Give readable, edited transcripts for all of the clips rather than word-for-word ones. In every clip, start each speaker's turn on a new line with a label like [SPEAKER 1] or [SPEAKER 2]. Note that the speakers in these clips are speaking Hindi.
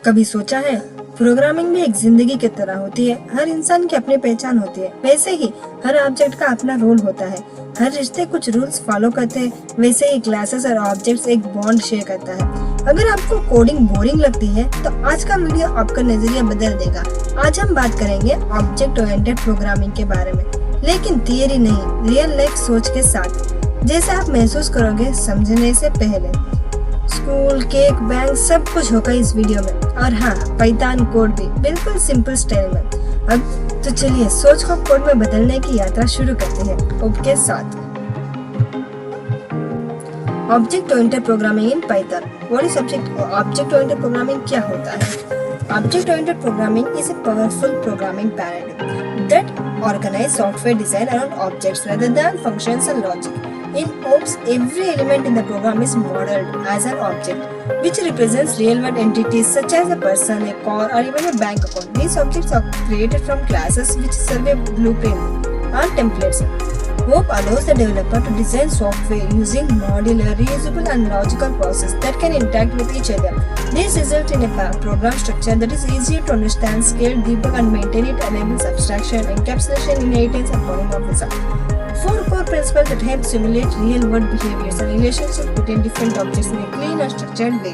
[SPEAKER 1] कभी सोचा है प्रोग्रामिंग भी एक जिंदगी की तरह होती है। हर इंसान की अपनी पहचान होती है, वैसे ही हर ऑब्जेक्ट का अपना रोल होता है। हर रिश्ते कुछ रूल्स फॉलो करते हैं, वैसे ही क्लासेस और ऑब्जेक्ट्स एक बॉन्ड शेयर करता है। अगर आपको कोडिंग बोरिंग लगती है तो आज का वीडियो आपका नजरिया बदल देगा। आज हम बात करेंगे ऑब्जेक्ट ओरिएंटेड प्रोग्रामिंग के बारे में, लेकिन थियरी नहीं, रियल लाइफ सोच के साथ। जैसे आप महसूस करोगे समझने से पहले। स्कूल, केक, बैंक सब कुछ होगा इस वीडियो में, और हाँ, पाइथन कोड भी बिल्कुल सिंपल स्टाइल में। अब तो चलिए सोच को कोड में बदलने की यात्रा शुरू करते हैं कोड के साथ। Object oriented programming in Python. What is object oriented programming क्या होता है? Object oriented programming is a powerful programming paradigm that organizes software design around objects rather than functions and logic. In OOPS, every element in the program is modeled as an object, which represents real-world entities such as a person, a car, or even a bank account. These objects are created from classes which serve a blueprint or templates. OOP allows the developer to design software using modular, reusable, and logical processes that can interact with each other. This results in a program structure that is easier to understand, scale, debug, and maintain. It enables abstraction, encapsulation, inheritance, and polymorphism. Four core principles that help simulate real-world behaviors and relationships between different objects in a clean and structured way.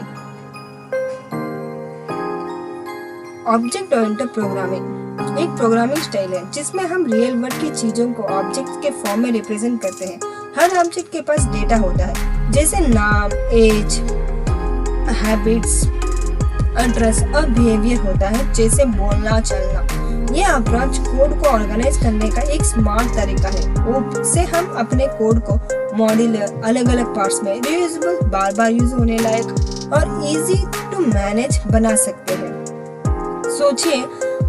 [SPEAKER 1] Object oriented programming एक प्रोग्रामिंग स्टाइल है जिसमें हम रियल वर्ल्ड की चीजों को ऑब्जेक्ट्स के फॉर्म में रिप्रेजेंट करते हैं। हर ऑब्जेक्ट के पास डेटा होता है, जैसे नाम, एज, हैबिट्स, एड्रेस और बिहेवियर होता है, जैसे बोलना, चलना। यह अप्रोच कोड को ऑर्गेनाइज करने का एक स्मार्ट तरीका है। ओप से हम अपने कोड को मॉड्यूलर, अलग अलग पार्ट्स में रीयूजेबल, बार बार यूज होने लायक और इजी टू मैनेज बना सकते हैं। सोचिए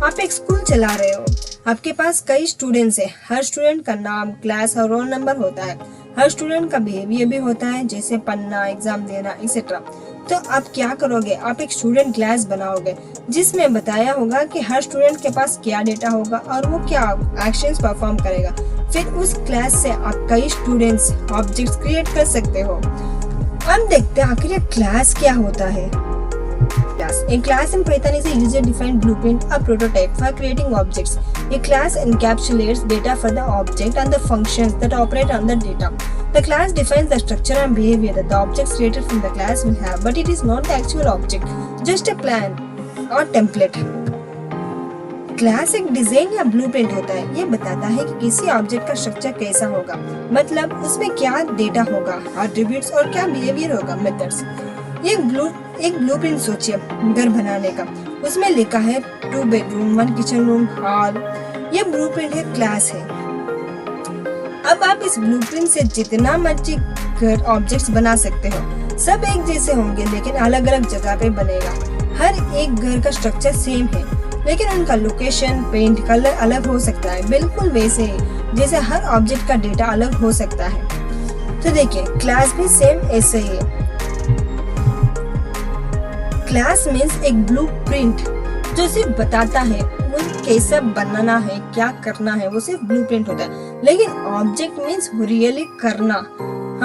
[SPEAKER 1] आप एक स्कूल चला रहे हो, आपके पास कई स्टूडेंट्स हैं। हर स्टूडेंट का नाम, क्लास और रोल नंबर होता है। हर स्टूडेंट का बिहेवियर भी होता है, जैसे पढ़ना, एग्जाम देना, एक्सेट्रा। तो आप क्या करोगे? आप एक स्टूडेंट क्लास बनाओगे जिसमें बताया होगा कि हर स्टूडेंट के पास क्या डेटा होगा और वो क्या एक्शंस परफॉर्म करेगा। फिर उस क्लास से आप कई स्टूडेंट्स ऑब्जेक्ट्स क्रिएट कर सकते हो। अब देखते हैं आखिर ये क्लास क्या होता है। A class in Python is a user-defined blueprint, a prototype for creating objects. A class encapsulates data for the object and the functions that operate on the data. The class defines the structure and behavior that the objects created from the class will have, but it is not the actual object, just a plan or template. Class एक डिजाइन या ब्लूप्रिंट होता है। ये बताता है कि किसी ऑब्जेक्ट का स्ट्रक्चर कैसा होगा, मतलब उसमें क्या डेटा होगा, एट्रिब्यूट्स और क्या बिहेवियर होगा, मेथड्स। एक ब्लूप्रिंट सोचिए घर बनाने का। उसमें लिखा है 2 बेडरूम, 1 किचन रूम, हॉल। ये ब्लूप्रिंट है, क्लास है। अब आप इस ब्लूप्रिंट से जितना मर्जी घर ऑब्जेक्ट्स बना सकते हो। सब एक जैसे होंगे लेकिन अलग अलग जगह पे बनेगा। हर एक घर का स्ट्रक्चर सेम है, लेकिन उनका लोकेशन, पेंट, कलर अलग हो सकता है। बिल्कुल वैसे ही जैसे हर ऑब्जेक्ट का डेटा अलग हो सकता है। तो देखिए क्लास भी सेम ऐसे ही है। क्लास मीन्स एक ब्लूप्रिंट जो सिर्फ बताता है वो कैसा बनाना है, क्या करना है, वो सिर्फ ब्लूप्रिंट होता है। लेकिन ऑब्जेक्ट मीन्स रियली करना,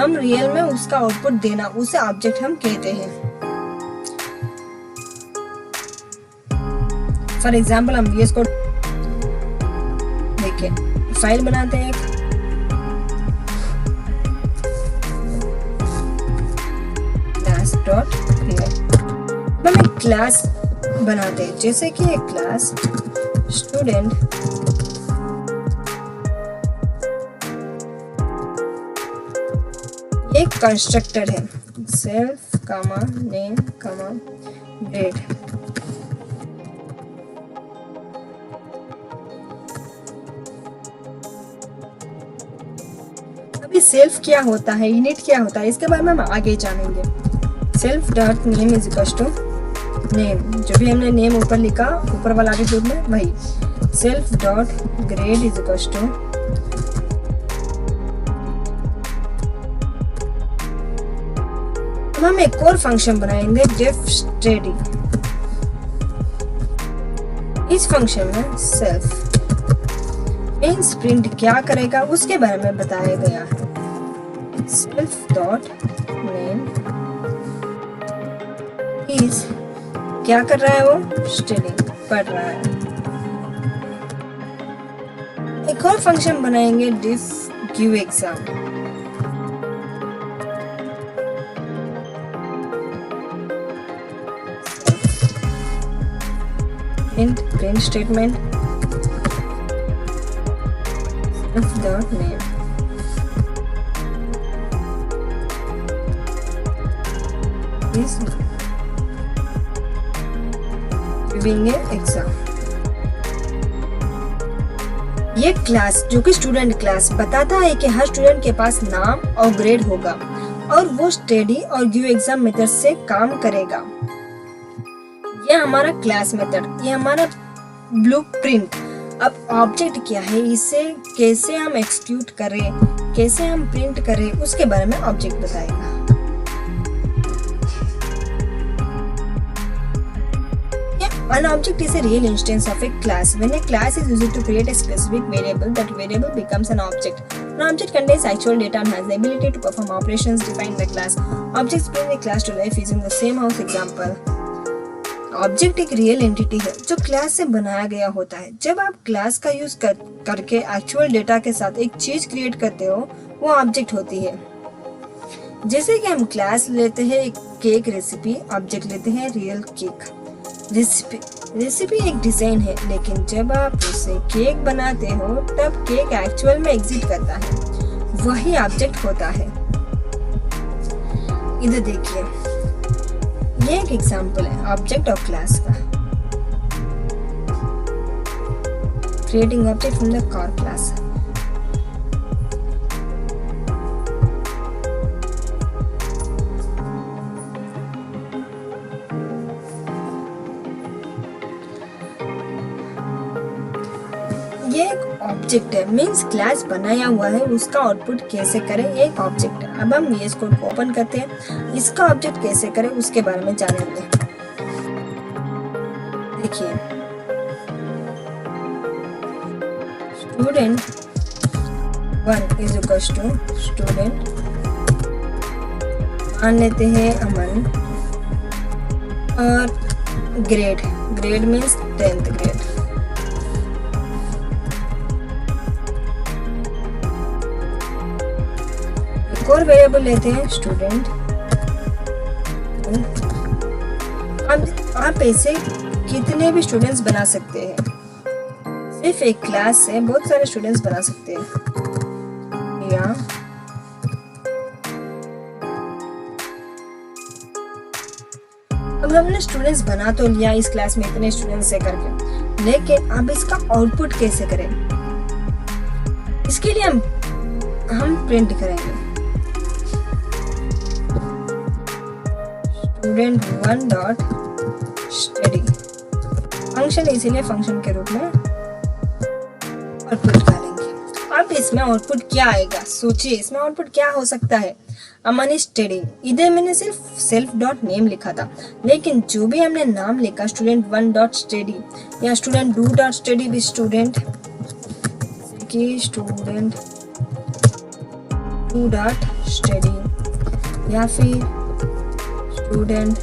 [SPEAKER 1] हम रियल में उसका आउटपुट देना, उसे ऑब्जेक्ट हम कहते हैं। फॉर एग्जाम्पल हम VS कोड देखिए, फाइल बनाते हैं class.create। हम एक क्लास बनाते हैं, जैसे कि एक क्लास स्टूडेंट एक कंस्ट्रक्टर है, सेल्फ कामा नेम कामा ग्रेड। अभी सेल्फ क्या होता है, यूनिट क्या होता है, इसके बारे में हम आगे जानेंगे। Self dot name is equals to name, जो भी हमने नेम ऊपर लिखा, ऊपर वाला एटीट्यूड में वही। Self dot grade is equals to हम एक और फंक्शन बनाएंगे जेफ स्टडी। इस फंक्शन में सेल्फ मीन्स प्रिंट क्या करेगा उसके बारे में बताया गया है। सेल्फ डॉट नेम इज क्या कर रहा है वो? स्टडी, पढ़ रहा है। एक और फंक्शन बनाएंगे def give exam. Print statement of dot name is giving a exam। ये क्लास जो कि स्टूडेंट क्लास बताता है कि हर स्टूडेंट के पास नाम और ग्रेड होगा और वो स्टडी और गिव एग्जाम मेथड से काम करेगा। ये हमारा क्लास मेथड, ये हमारा ब्लूप्रिंट। अब ऑब्जेक्ट क्या है, इसे कैसे हम एक्सक्यूट करें, कैसे हम प्रिंट करें, उसके बारे में ऑब्जेक्ट बताएगा। An object is a real instance of a class. When a class is used to create a specific variable, that variable becomes an object. An object contains actual data and has the ability to perform operations defined by class. Objects bring the class to life using the same house example. Object एक रियल एंटिटी है जो क्लास से बनाया गया होता है। जब आप क्लास का यूज करके एक्चुअल डेटा के साथ एक चीज क्रिएट करते हो, वो ऑब्जेक्ट होती है। जैसे कि हम क्लास लेते हैं एक केक रेसिपी, ऑब्जेक्ट लेते हैं रियल केक। रेसिपी एक डिजाइन है, लेकिन जब आप उसे केक बनाते हो तब केक एक्चुअल में एग्जिस्ट करता है, वही ऑब्जेक्ट होता है। इधर देखिए, ये एक एग्जांपल है ऑब्जेक्ट और क्लास का। Creating object from the car class. ये एक ऑब्जेक्ट है, मीन्स क्लास बनाया हुआ है, उसका आउटपुट कैसे करें, एक ऑब्जेक्ट है। अब हम VS कोड को ओपन करते हैं, इसका ऑब्जेक्ट कैसे करें उसके बारे में जानेंगे। देखिए, student 1 is equals to student, मान लेते हैं अमन, और ग्रेड मीन्स 10th ग्रेड। और वेरिएबल लेते हैं स्टूडेंट। आप ऐसे कितने भी स्टूडेंट्स बना सकते हैं, सिर्फ एक क्लास से बहुत सारे स्टूडेंट्स बना सकते हैं। या अब हमने स्टूडेंट्स बना तो लिया इस क्लास में इतने स्टूडेंट्स से करके, लेकिन अब इसका आउटपुट कैसे करें, इसके लिए हम प्रिंट करेंगे स्टूडेंट 1 डॉट स्टडी। फंक्शन इसीलिए फंक्शन के रूप में आउटपुट डालेंगे। अब इसमें आउटपुट क्या आएगा, सोचिए इसमें आउटपुट क्या हो सकता है। अमन इज स्टडी, इधर मैंने सिर्फ सेल्फ डॉट नेम लिखा था, लेकिन जो भी हमने नाम लिखा स्टूडेंट 1 डॉट स्टडी या स्टूडेंट 2 डॉट स्टडी भी स्टूडेंट 2 डॉट स्टडी या फिर स्टूडेंट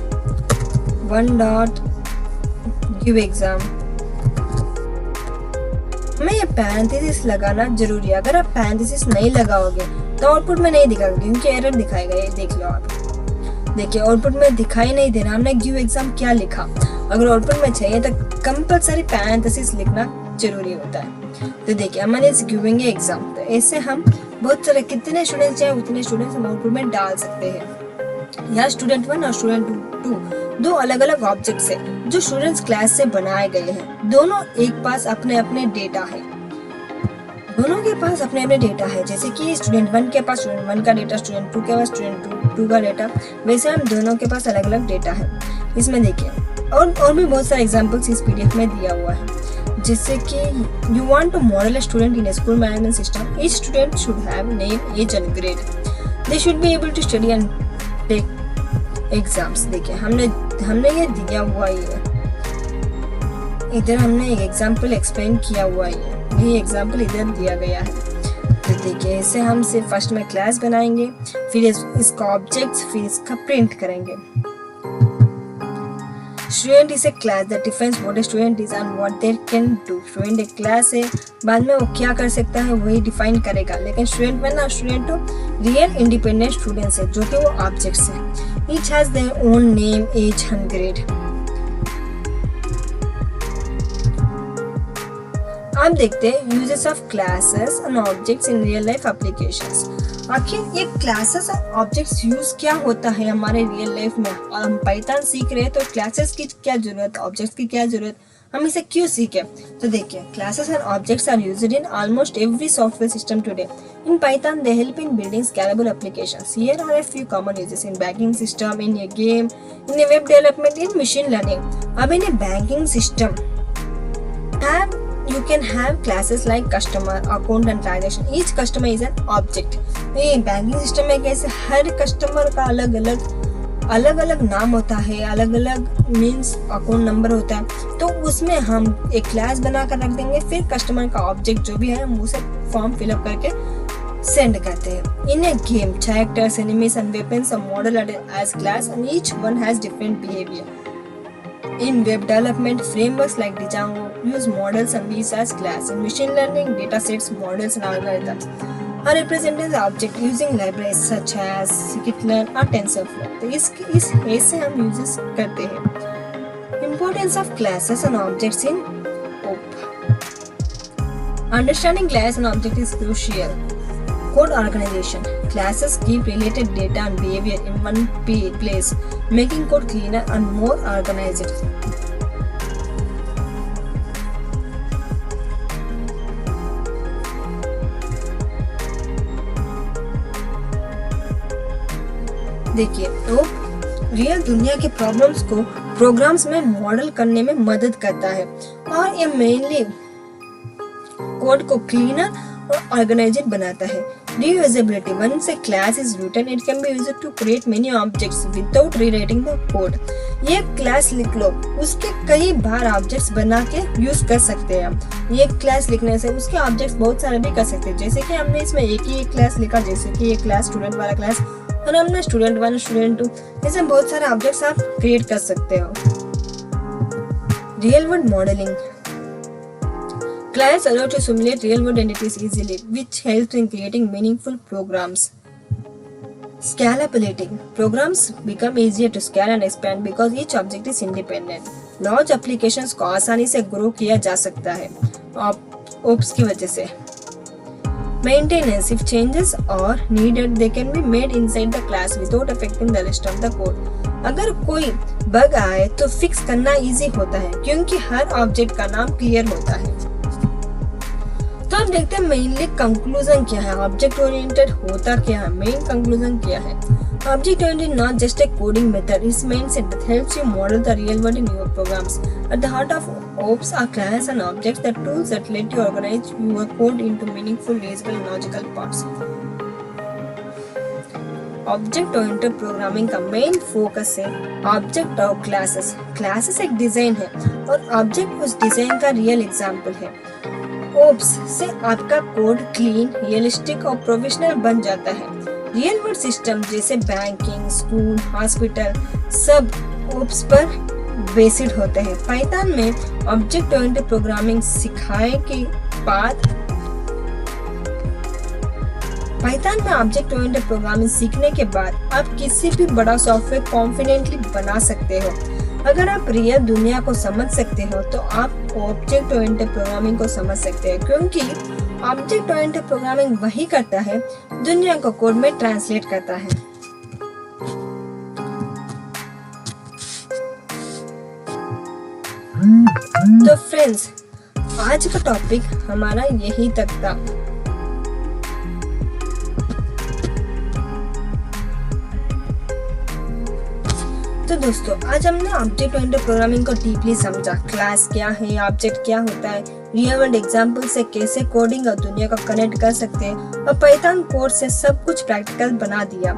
[SPEAKER 1] 1 डॉट गिव एग्जाम, हमें ये पैरेंथेसिस लगाना जरूरी है। अगर आप पैरेंथेसिस नहीं लगाओगे तो आउटपुट में नहीं दिखाएगा, क्योंकि एरर दिखाएगा। ये देख लो आप, देखिए आउटपुट में दिखाई नहीं दे रहा हमने गिव एग्जाम क्या लिखा। अगर आउटपुट में चाहिए तो कंपलसरी पैरेंथेसिस लिखना जरूरी होता है। तो देखिए अमन इज गिविंग एग्जाम, तो ऐसे हम बहुत सारे कितने स्टूडेंट्स चाहे उतने स्टूडेंट्स हम आउटपुट में डाल सकते हैं। यहाँ स्टूडेंट 1 और स्टूडेंट 2 दो अलग अलग ऑब्जेक्ट्स है जो स्टूडेंट्स क्लास से बनाए गए हैं। दोनों एक पास अपने अपने डेटा है, दोनों के पास अपने अपने डेटा है। जैसे कि स्टूडेंट 1 के पास स्टूडेंट 1 का डेटा, स्टूडेंट 2 के पास स्टूडेंट 2 का डेटा, वैसे हम दोनों के पास अलग अलग डेटा है। इसमें देखिए और भी बहुत सारे एग्जाम्पल्स इस PDF में दिया हुआ है। जैसे कि you want to model a student in school management system, each student should have name, age and grade, they should be able to study and take exams. देखिए हमने ये दिया हुआ ही है, इधर हमने एक एग्जाम्पल एक्सप्लेन किया हुआ ही है, ये एग्जाम्पल इधर दिया गया है। तो देखिए इसे हम सिर्फ फर्स्ट में क्लास बनाएंगे, फिर इसका ऑब्जेक्ट्स, फिर इसका प्रिंट करेंगे। Student is a class that defines what a student is and what they can do. Student एक क्लास है, बाद में वो क्या कर सकता है वही डिफाइन करेगा। लेकिन स्टूडेंट में ना, स्टूडेंट तो रियल इंडिपेंडेंट स्टूडेंट्स है जो कि वो ऑब्जेक्ट्स है। Each has their own name, age and grade. अब देखते हैं uses of classes and objects in real life applications. आखिर ये क्लासेस और ऑब्जेक्ट्स यूज क्या होता है हमारे रियल लाइफ में, और हम पाइथन सीख रहे हैं तो क्लासेस की क्या जरूरत, ऑब्जेक्ट्स की क्या जरूरत, हम इसे क्यों सीखें। तो देखिए, classes and objects are used in almost every software system today. In Python they help in building scalable applications. Here are a few common uses in banking system, in a game, in a web development, in machine learning. अब in a banking system you can have classes like customer, account and transaction. Each customer is an object. ये बैंकिंग सिस्टम में कैसे हर कस्टमर का अलग अलग नाम होता है, अलग अलग मीन्स अकाउंट नंबर होता है, तो उसमें हम एक क्लास बना कर रख देंगे। फिर कस्टमर का ऑब्जेक्ट जो भी है हम उसे फॉर्म फिलअप करके सेंड करते हैं। In a game, characters, enemies and weapons are modelled as class and each one has different behaviour. In web development, frameworks like Django use models and these as class. In machine learning, datasets, models and algorithms are represented as object using libraries such as scikit-learn or TensorFlow. तो इस ऐसे हम यूजेस करते हैं। Importance of classes and objects in OOP. Understanding class and object is crucial. Code organization. Classes keep related data and behavior in one place, making code cleaner and more organized. देखिए, तो रियल दुनिया के प्रॉब्लम्स को प्रोग्राम्स में मॉडल करने में मदद करता है और ये मेनली कोड को क्लीनर और ऑर्गेनाइज्ड बनाता है। Reusability. Once a class is written, it can be used to create many objects without rewriting the code. ये क्लास लिख लो, उसके कई बार ऑब्जेक्ट्स बना के यूज कर सकते हैं हम। ये क्लास लिखने से उसके ऑब्जेक्ट्स बहुत सारे भी कर सकते हैं। जैसे कि हमने इसमें एक ही एक क्लास लिखा, जैसे कि ये क्लास स्टूडेंट वाला क्लास, और हमने स्टूडेंट 1, स्टूडेंट 2, ऐसे बहुत सारे ऑब्जेक्ट्स आप क्रिएट कर सकते हो। Real world modelling. Class allow to simulate real-world entities easily, which helps in creating meaningful programs. Scalability. Programs become easier to scale and expand because each object is independent. Large applications को आसानी से grow किया जा सकता है OOPs की वजह से. Maintenance. If changes are needed, they can be made inside the class without affecting the rest of the code. अगर कोई बग आए तो फिक्स करना इजी होता है क्योंकि हर ऑब्जेक्ट का नाम क्लियर होता है। तो हम देखते हैं मेनली कंक्लूजन क्या है, ऑब्जेक्ट ओरिएंटेड होता क्या है, मेन कंक्लूजन क्या है। Object oriented not just a coding method, it's mindset that helps you model the real world in your programs. At the heart of OOPs are classes and objects, the tools that let you organize your code into meaningful, reusable and logical parts. Object oriented programming का मेन फोकस है ऑब्जेक्ट और क्लासेस। क्लासेस एक डिजाइन है और ऑब्जेक्ट उस डिजाइन का रियल एग्जांपल है। OOPs से आपका कोड क्लीन, रियलिस्टिक और प्रोफेशनल बन जाता है। रियल वर्ल्ड सिस्टम जैसे बैंकिंग, स्कूल, हॉस्पिटल सब OOPs पर बेस्ड होते हैं। पाइथन में ऑब्जेक्ट ओरिएंटेड प्रोग्रामिंग सिखाए के बाद पाइथन में ऑब्जेक्ट ओरिएंटेड प्रोग्रामिंग सीखने के बाद आप किसी भी बड़ा सॉफ्टवेयर कॉन्फिडेंटली बना सकते हो। अगर आप रियल दुनिया को समझ सकते हो तो आप ऑब्जेक्ट ओरिएंटेड प्रोग्रामिंग को समझ सकते हैं, क्योंकि ऑब्जेक्ट ओरिएंटेड प्रोग्रामिंग वही करता है दुनिया को कोड में ट्रांसलेट करता है। तो फ्रेंड्स, आज का टॉपिक हमारा यही तक था। तो दोस्तों, आज हमने ऑब्जेक्ट ओरिएंटेड प्रोग्रामिंग को डीपली समझा। क्लास क्या है, ऑब्जेक्ट क्या होता है, रियल वर्ल्ड एग्जांपल से कैसे कोडिंग और दुनिया को कनेक्ट कर सकते हैं, और पाइथन कोड से सब कुछ प्रैक्टिकल बना दिया।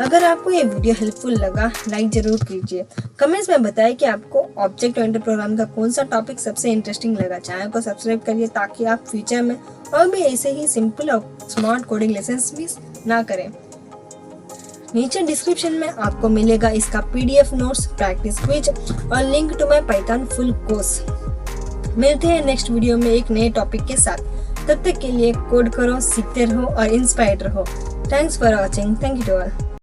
[SPEAKER 1] अगर आपको ये वीडियो हेल्पफुल लगा, लाइक जरूर कीजिए। कमेंट्स में बताएं कि आपको ऑब्जेक्ट ओरिएंटेड प्रोग्रामिंग का कौन सा टॉपिक सबसे इंटरेस्टिंग लगा। चैनल को सब्सक्राइब करिए ताकि आप फ्यूचर में और भी ऐसे ही सिंपल और स्मार्ट कोडिंग लेसन्स मिस ना करें। नीचे डिस्क्रिप्शन में आपको मिलेगा इसका PDF नोट्स, प्रैक्टिस क्विज और link to my Python full course. मिलते हैं नेक्स्ट वीडियो में एक नए टॉपिक के साथ। तब तक के लिए कोड करो, सीखते रहो और इंस्पायर्ड रहो। Thanks for watching. Thank you to all.